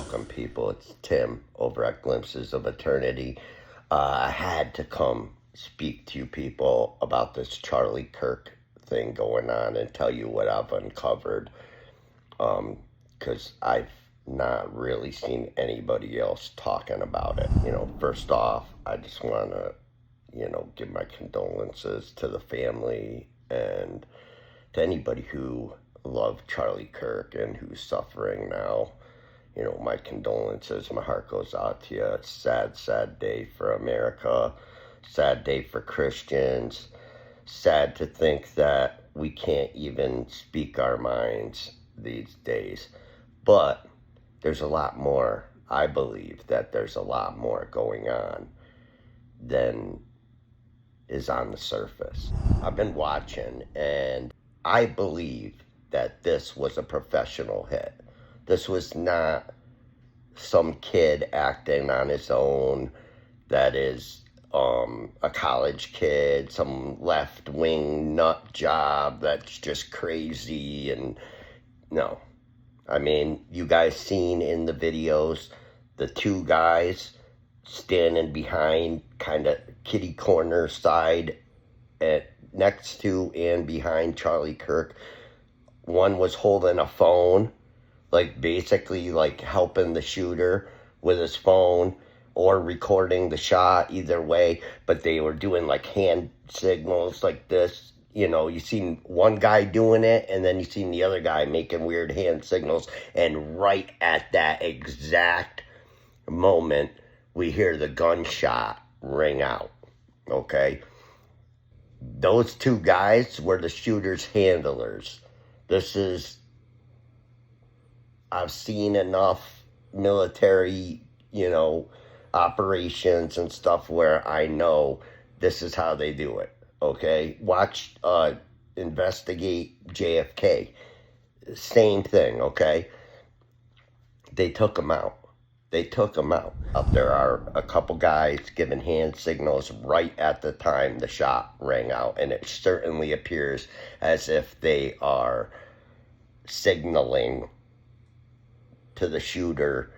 welcome, people. It's Tim over at Glimpses of Eternity. I had to come speak to you people about this Charlie Kirk thing going on and tell you what I've uncovered. Because I've not really seen anybody else talking about it. First off, I just want to, give my condolences to the family and to anybody who loved Charlie Kirk and who's suffering now. My condolences. My heart goes out to you. It's a sad, sad day for America. Sad day for Christians. Sad to think that we can't even speak our minds these days. But there's a lot more. I believe that there's a lot more going on than is on the surface. I've been watching, and I believe that this was a professional hit. This was not some kid acting on his own that is a college kid, some left-wing nut job that's just crazy. And no. I mean, you guys seen in the videos the two guys standing behind kind of kitty corner side next to and behind Charlie Kirk. One was holding a phone, basically helping the shooter with his phone or recording the shot, either way, but they were doing hand signals like this. You seen one guy doing it, and then you seen the other guy making weird hand signals, and right at that exact moment, we hear the gunshot ring out, okay? Those two guys were the shooter's handlers. I've seen enough military, operations and stuff where I know this is how they do it, okay? Watch, investigate JFK. Same thing, okay? They took him out. There are a couple guys giving hand signals right at the time the shot rang out, and it certainly appears as if they are signaling to the shooter,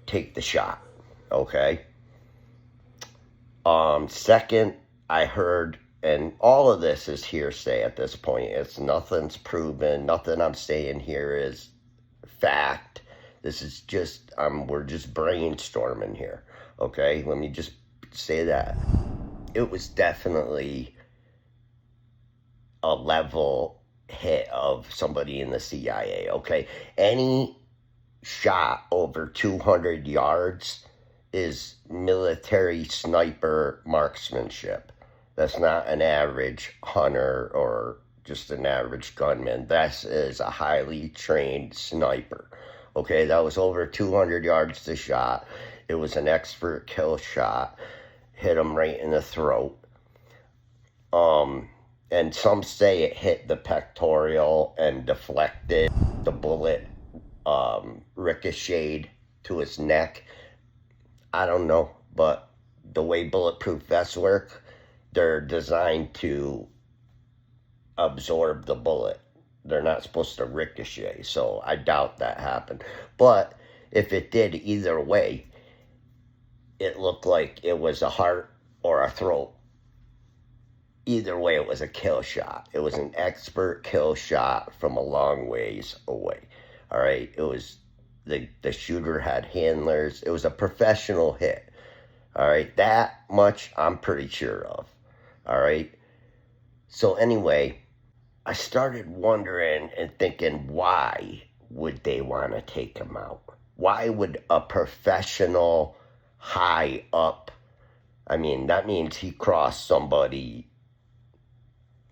take the shot, okay? Second, I heard, and all of this is hearsay at this point. Nothing's proven. Nothing I'm saying here is fact. This is just, we're just brainstorming here, okay? Let me just say that. It was definitely a level hit of somebody in the CIA, okay? Any shot over 200 yards is military sniper marksmanship. That's not an average hunter or just an average gunman. This is a highly trained sniper. Okay, that was over 200 yards to shot. It was an expert kill shot. Hit him right in the throat. And some say it hit the pectoral and deflected. The bullet ricocheted to his neck. I don't know, but the way bulletproof vests work, they're designed to absorb the bullet. They're not supposed to ricochet, so I doubt that happened. But if it did, either way, it looked like it was a heart or a throat. Either way, it was a kill shot. It was an expert kill shot from a long ways away. All right, it was the shooter had handlers. It was a professional hit. All right, that much I'm pretty sure of. All right, so anyway, I started wondering and thinking, why would they want to take him out? Why would a professional high up, I mean, that means he crossed somebody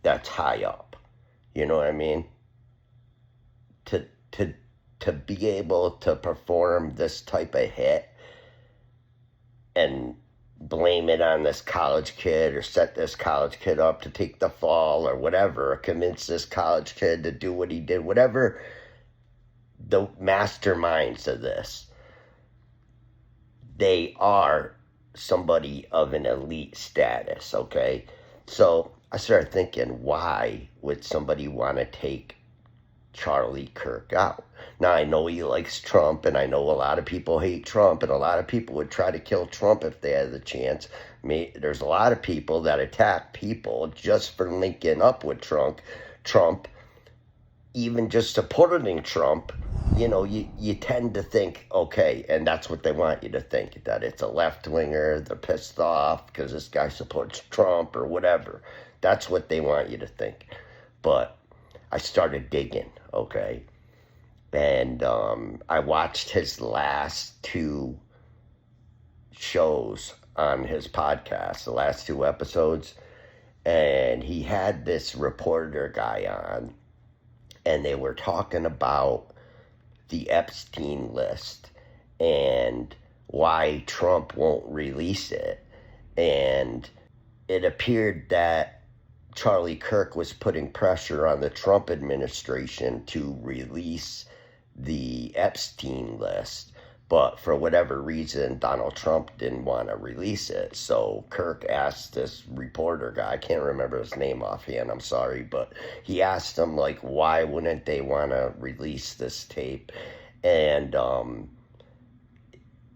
that's high up. You know what I mean? To be able to perform this type of hit and blame it on this college kid or set this college kid up to take the fall or whatever, or convince this college kid to do what he did, whatever the masterminds of this, they are somebody of an elite status, okay? So I started thinking, why would somebody want to take Charlie Kirk out. Now, I know he likes Trump, and I know a lot of people hate Trump, and a lot of people would try to kill Trump if they had the chance. There's a lot of people that attack people just for linking up with Trump, even just supporting Trump. You tend to think, okay, and that's what they want you to think, that it's a left-winger, they're pissed off because this guy supports Trump or whatever. That's what they want you to think. But I started digging, okay? And I watched his last two shows on his podcast, the last two episodes, and he had this reporter guy on, and they were talking about the Epstein list and why Trump won't release it. And it appeared that Charlie Kirk was putting pressure on the Trump administration to release the Epstein list, but for whatever reason, Donald Trump didn't want to release it. So Kirk asked this reporter guy, I can't remember his name offhand, I'm sorry, but he asked him, like, why wouldn't they want to release this tape? And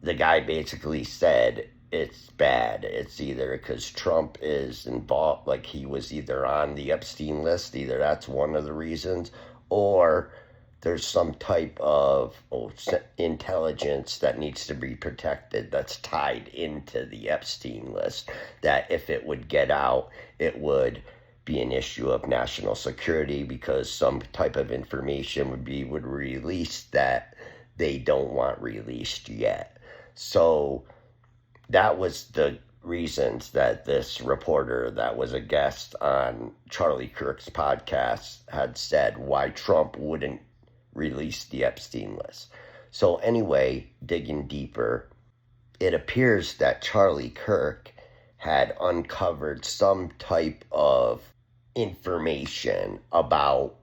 the guy basically said, it's bad. It's either because Trump is involved, like he was either on the Epstein list, either that's one of the reasons, or there's some type of intelligence that needs to be protected that's tied into the Epstein list, that if it would get out, it would be an issue of national security because some type of information would release that they don't want released yet. So that was the reasons that this reporter that was a guest on Charlie Kirk's podcast had said why Trump wouldn't release the Epstein list. So anyway, digging deeper, it appears that Charlie Kirk had uncovered some type of information about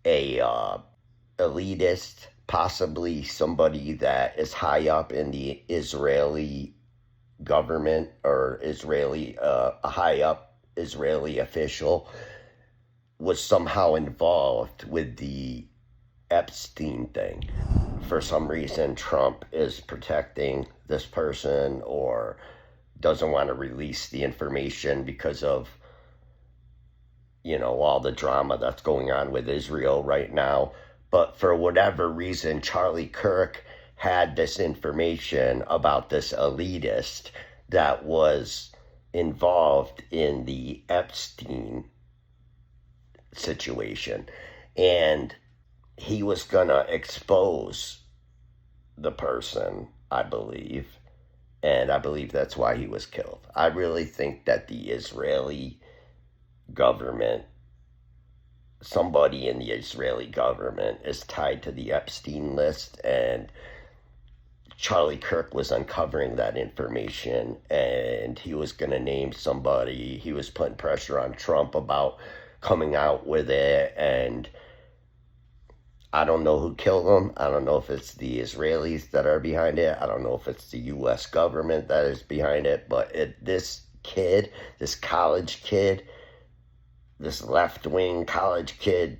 a elitist, possibly somebody that is high up in the Israeli government, or a high up Israeli official was somehow involved with the Epstein thing. For some reason, Trump is protecting this person or doesn't want to release the information because of, all the drama that's going on with Israel right now. But for whatever reason, Charlie Kirk had this information about this elitist that was involved in the Epstein situation. And he was going to expose the person, I believe. And I believe that's why he was killed. I really think that the Israeli government, somebody in the Israeli government is tied to the Epstein list, and Charlie Kirk was uncovering that information, and he was going to name somebody. He was putting pressure on Trump about coming out with it, and I don't know who killed him. I don't know if it's the Israelis that are behind it. I don't know if it's the U.S. government that is behind it, but this kid, this college kid, this left-wing college kid,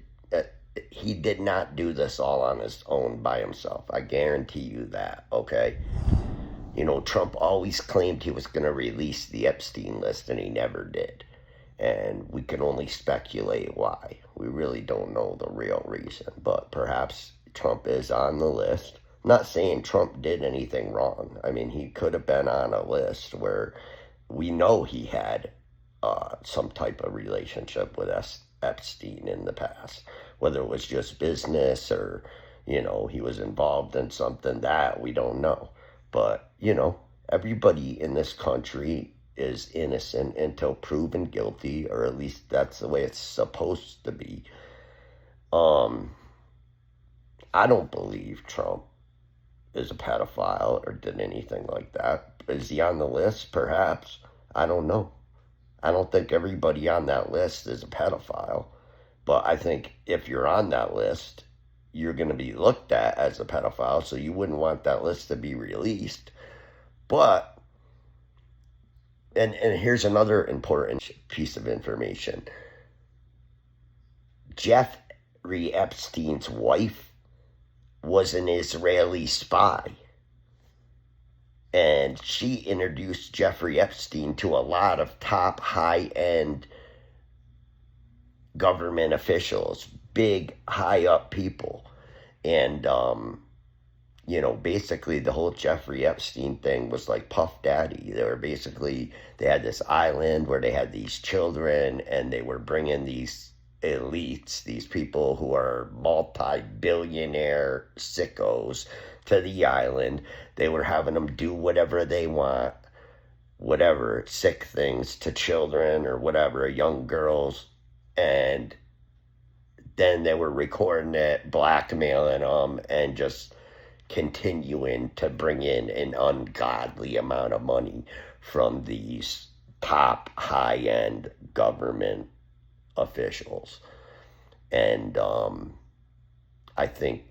he did not do this all on his own by himself. I guarantee you that, okay? Trump always claimed he was going to release the Epstein list, and he never did. And we can only speculate why. We really don't know the real reason, but perhaps Trump is on the list. I'm not saying Trump did anything wrong. I mean, he could have been on a list where we know he had some type of relationship with Epstein in the past, whether it was just business or, he was involved in something that we don't know. But, everybody in this country is innocent until proven guilty, or at least that's the way it's supposed to be. I don't believe Trump is a pedophile or did anything like that. Is he on the list? Perhaps. I don't know. I don't think everybody on that list is a pedophile, but I think if you're on that list, you're going to be looked at as a pedophile, so you wouldn't want that list to be released. But And here's another important piece of information. Jeff Epstein's wife was an Israeli spy. And she introduced Jeffrey Epstein to a lot of top high-end government officials, big high up people. And basically the whole Jeffrey Epstein thing was like Puff Daddy. They had this island where they had these children, and they were bringing these elites, these people who are multi-billionaire sickos, to the island. They were having them do whatever they want, whatever, sick things to children or whatever, young girls. And then they were recording it, blackmailing them, and just continuing to bring in an ungodly amount of money from these top high-end government officials. And I think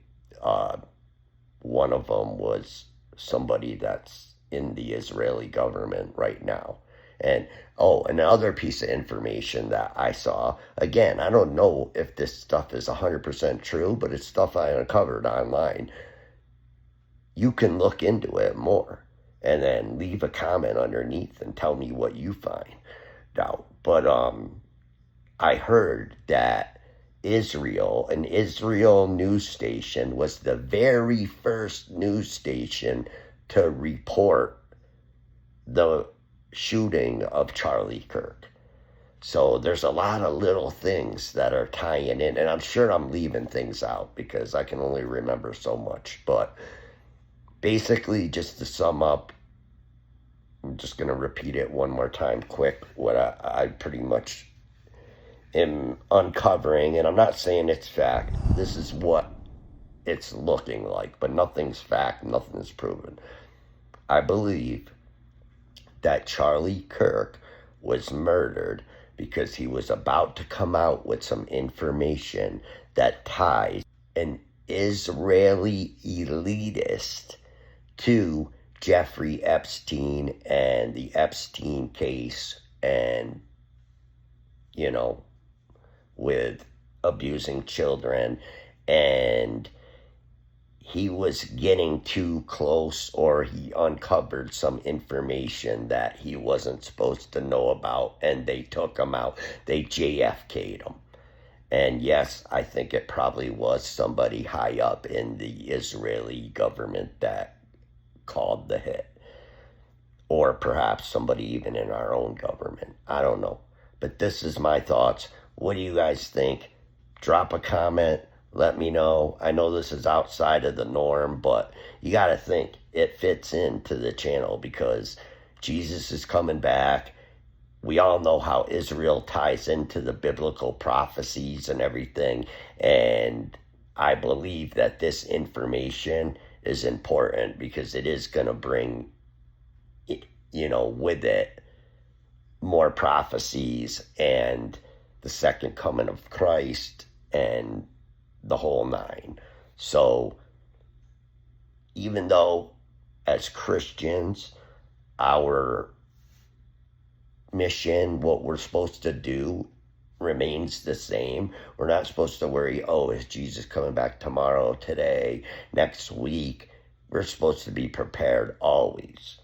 one of them was somebody that's in the Israeli government right now. And another piece of information that I saw, again, I don't know if this stuff is 100% true, but it's stuff I uncovered online. You can look into it more and then leave a comment underneath and tell me what you find out. But I heard that an Israel news station, was the very first news station to report the shooting of Charlie Kirk. So there's a lot of little things that are tying in, and I'm sure I'm leaving things out because I can only remember so much. But basically, just to sum up, I'm just going to repeat it one more time quick, what I pretty much am uncovering, and I'm not saying it's fact. This is what it's looking like, but nothing's fact, nothing's proven. I believe that Charlie Kirk was murdered because he was about to come out with some information that ties an Israeli elitist to Jeffrey Epstein and the Epstein case, and, with abusing children, and he was getting too close, or he uncovered some information that he wasn't supposed to know about, and they took him out. They JFK'd him. And yes, I think it probably was somebody high up in the Israeli government that called the hit. Or perhaps somebody even in our own government. I don't know. But this is my thoughts. What do you guys think? Drop a comment. Let me know. I know this is outside of the norm, but you got to think it fits into the channel because Jesus is coming back. We all know how Israel ties into the biblical prophecies and everything. And I believe that this information is important because it is going to bring, with it more prophecies and the second coming of Christ and the whole nine. So even though as Christians, our mission, what we're supposed to do, remains the same. We're not supposed to worry, is Jesus coming back tomorrow, today, next week? We're supposed to be prepared always.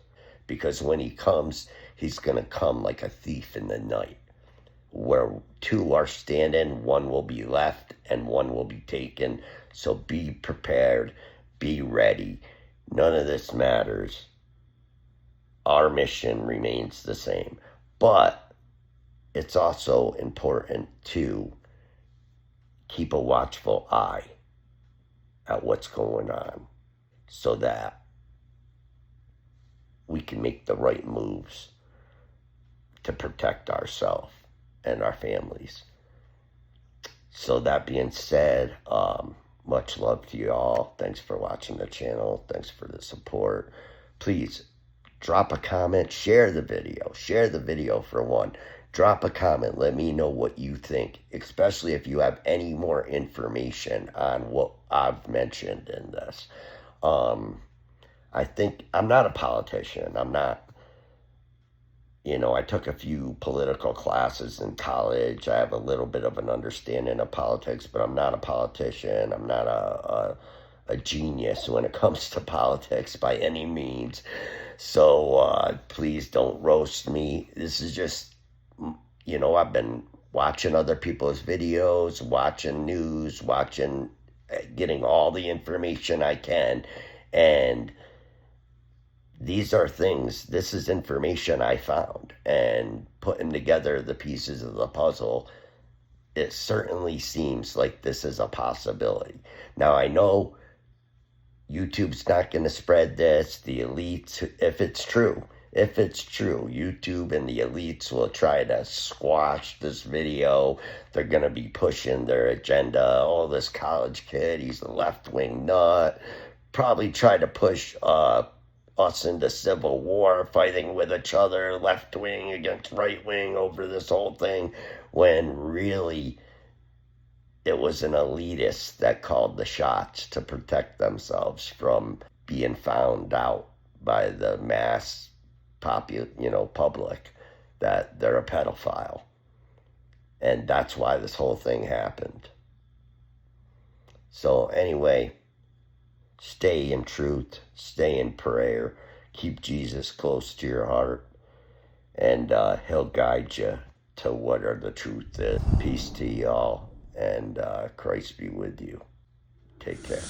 Because when he comes, he's going to come like a thief in the night. Where two are standing, one will be left and one will be taken. So be prepared, be ready. None of this matters. Our mission remains the same. But it's also important to keep a watchful eye at what's going on so that we can make the right moves to protect ourselves and our families. So that being said, much love to you all. Thanks for watching the channel. Thanks for the support. Please drop a comment, share the video for one. Drop a comment, let me know what you think, especially if you have any more information on what I've mentioned in this. I think I'm not a politician. I'm not I took a few political classes in college. I have a little bit of an understanding of politics, but I'm not a politician. I'm not a genius when it comes to politics by any means. So please don't roast me. This is just, I've been watching other people's videos, watching news, getting all the information I can. And this is information I found. And putting together the pieces of the puzzle, it certainly seems like this is a possibility. Now, I know YouTube's not going to spread this. The elites, if it's true, YouTube and the elites will try to squash this video. They're going to be pushing their agenda. Oh, this college kid, he's a left-wing nut. Probably try to push us into civil war, fighting with each other, left-wing against right-wing over this whole thing, when really it was an elitist that called the shots to protect themselves from being found out by the mass public that they're a pedophile. And that's why this whole thing happened. So anyway, stay in truth, stay in prayer, keep Jesus close to your heart, and he'll guide you to what the truth is. Peace to y'all, and Christ be with you. Take care.